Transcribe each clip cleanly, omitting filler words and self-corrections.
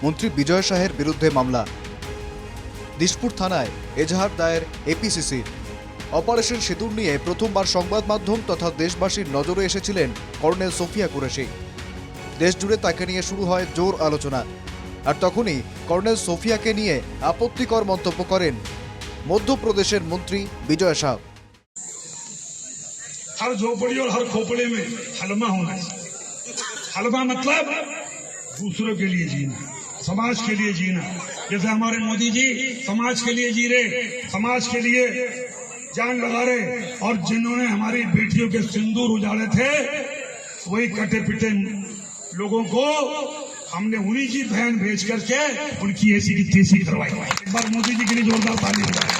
মন্ত্রী বিজয় শাহের বিরুদ্ধে মামলা। দিশপুর থানায় এজাহার দায়ের এপিসিসি। অপারেশন সিঁদুর নিয়ে প্রথমবার সংবাদ মাধ্যম তথা দেশবাসীর নজরে এসেছিলেন কর্নেল সোফিয়া কুরেশি। দেশজুড়ে তাকে নিয়ে শুরু হয় জোর আলোচনা। আর তখনই কর্নেল সোফিয়াকে নিয়ে আপত্তিকর মন্তব্য করেন মধ্যপ্রদেশের মন্ত্রী বিজয় শাহ। हर झोपड़ी और हर खोपड़े में हलमा होना चाहिए। हलमा मतलब दूसरों के लिए जीना, समाज के लिए जीना। जैसे हमारे मोदी जी समाज के लिए जी रहे, समाज के लिए जान लगा रहे, और जिन्होंने हमारी बेटियों के सिंदूर उजाड़े थे वही कटे पिटे लोगों को हमने उन्हीं की बहन भेज करके उनकी ऐसी की तैसी करवाई। एक बार मोदी जी के लिए जोरदार ताली बजाएं।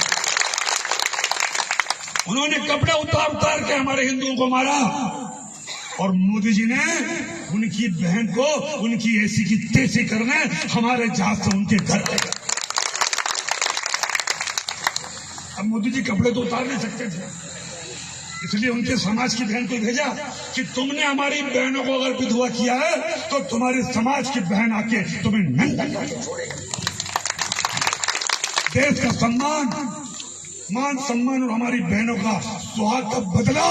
उन्होंने कपड़े उतार उतार के हमारे हिंदुओं को मारा, और मोदी जी ने उनकी बहन को उनकी ऐसी की तैसी करने हमारे जहाज से उनके घर गए। अब मोदी जी कपड़े तो उतार नहीं सकते थे, इसलिए उनके समाज की बहन को भेजा कि तुमने हमारी बहनों को अगर विधवा किया है तो तुम्हारे समाज की बहन आके तुम्हें नंगा करके छोड़ेगी। देश का सम्मान, मान सम्मान और हमारी बहनों का सुहाग का बदला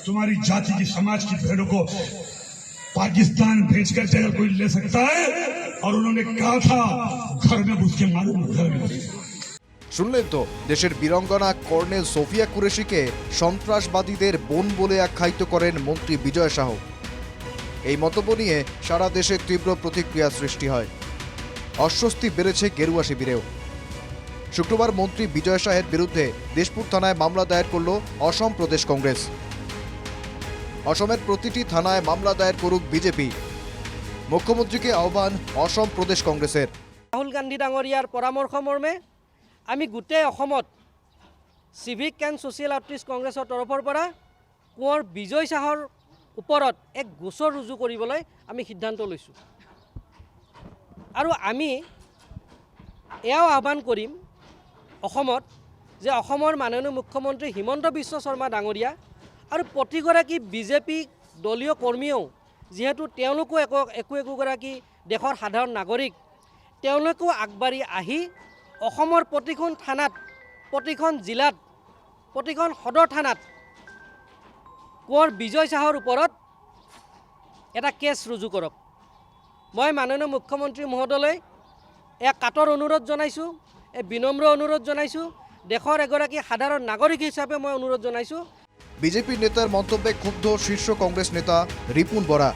तुम्हारी जाति की समाज की बहनों को पाकिस्तान भेजकर अगर कोई ले सकता है, और उन्होंने कहा था घर में घुस के मालूम घर में घुस। শুনলেন তো, দেশের বীরঙ্গনা কর্নেল সোফিয়া কুরেশিকে সন্ত্রাসবাদীদের বোন বলে আখ্যায়িত করেন মন্ত্রী বিজয় শাহ। এই মন্তব্য নিয়ে সারা দেশে তীব্র প্রতিক্রিয়া সৃষ্টি হয়। অস্বস্তি বেড়েছে গেরুয়া শিবিরেও। শুক্রবার মন্ত্রী বিজয় শাহের বিরুদ্ধে দিশপুর থানায় মামলা দায়ের করল অসম প্রদেশ কংগ্রেস। অসমের প্রতিটি থানায় মামলা দায়ের করুক বিজেপি। মুখ্যমন্ত্রীকে আহ্বান অসম প্রদেশ কংগ্রেসের। রাহুল গান্ধী ডাঙৰীয়াৰ পৰামৰ্শ মৰ্মে আমি গোটেই অসমত চিভিক এণ্ড ছ'চিয়েল আউটৰিচ কংগ্ৰেছৰ তৰফৰ পৰা কোঁৱৰ বিজয় শাহৰ ওপৰত এক গোচৰ ৰুজু কৰিবলৈ আমি সিদ্ধান্ত লৈছোঁ। আৰু আমি এয়াও আহ্বান কৰিম অসমত যে অসমৰ মাননীয় মুখ্যমন্ত্ৰী হিমন্ত বিশ্ব শৰ্মা ডাঙৰীয়া আৰু প্ৰতিগৰাকী বিজেপি দলীয় কৰ্মীয়েও যিহেতু তেওঁলোকো একোগৰাকী দেশৰ সাধাৰণ নাগৰিক, তেওঁলোকেও আগবাঢ়ি আহি অসমৰ প্ৰতিখন থানাত, প্ৰতিখন জিলাত, প্ৰতিখন সদৰ থানাত কোঁৱৰ বিজয় শাহৰ ওপৰত এটা কেছ ৰুজু কৰক। মই মাননীয় মুখ্যমন্ত্ৰী মহোদয়লৈ এক কাতৰ অনুৰোধ জনাইছোঁ, এক বিনম্ৰ অনুৰোধ জনাইছোঁ। দেশৰ এগৰাকী সাধাৰণ নাগৰিক হিচাপে মই অনুৰোধ জনাইছোঁ। বিজেপি নেতার মন্তব্যে ক্ষুব্ধ শীর্ষ কংগ্রেস নেতা রিপুন বরা।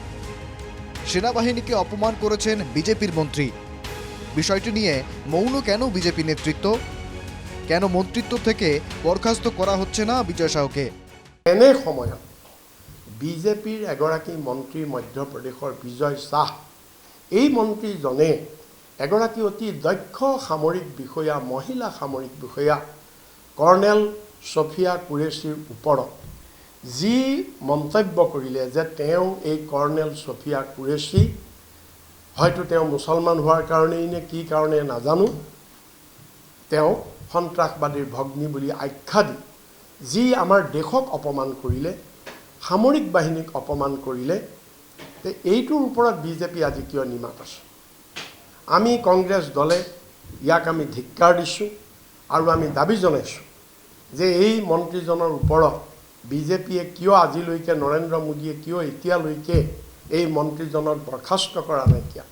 সেনাবাহিনীকে অপমান করেছেন বিজেপির মন্ত্রী। বিষয়টি নিয়ে মৌন কেন বিজেপি নেতৃত্ব? কেন মন্ত্রিত্ব থেকে বরখাস্ত করা হচ্ছে না বিজয় শাহকে? এনে সময়ত বিজেপিৰ এগৰাকী মন্ত্ৰী মধ্যপ্ৰদেশৰ বিজয় শাহ, এই মন্ত্ৰীজনে এগৰাকী অতি দক্ষ সামৰিক বিষয়া, মহিলা সামৰিক বিষয়া কৰ্নেল সোফিয়া কুৰেশিৰ ওপৰত যি মন্তব্য কৰিলে যে তেওঁ এই কৰ্নেল সোফিয়া কুৰেশি হয়তো তেওঁ মুছলমান হোৱাৰ কাৰণেই নে কি কাৰণে নাজানো, তেওঁ সন্ত্ৰাসবাদীৰ ভগ্নী বুলি আখ্যা দি যি আমাৰ দেশক অপমান কৰিলে, সামৰিক বাহিনীক অপমান কৰিলে, এইটোৰ ওপৰত বিজেপি আজি কিয় নিমাত আছে? আমি কংগ্ৰেছ দলে ইয়াক আমি ধিক্কাৰ দিছোঁ আৰু আমি দাবী জনাইছোঁ যে এই মন্ত্ৰীজনৰ ওপৰত বিজেপিয়ে কিয় আজিলৈকে, নৰেন্দ্ৰ মোদীয়ে কিয় এতিয়ালৈকে এই মন্ত্ৰীজনক বৰখাস্ত কৰা নাইকিয়া?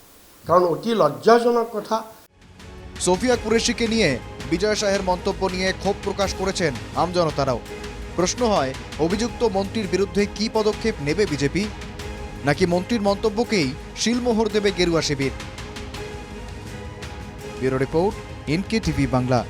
কারণ অতি লজ্জাজনক কথা। সোফিয়া কুরেশিকে নিয়ে বিজয় শাহের মন্তব্য নিয়ে ক্ষোভ প্রকাশ করেছেন আমজনতারাও। প্রশ্ন হয়, অভিযুক্ত মন্ত্রীর বিরুদ্ধে কি পদক্ষেপ নেবে বিজেপি, নাকি মন্ত্রীর মন্তব্যকেই শিলমোহর দেবে গেরুয়া শিবির? ব্যুরো রিপোর্ট, ইনকে টিভি বাংলা।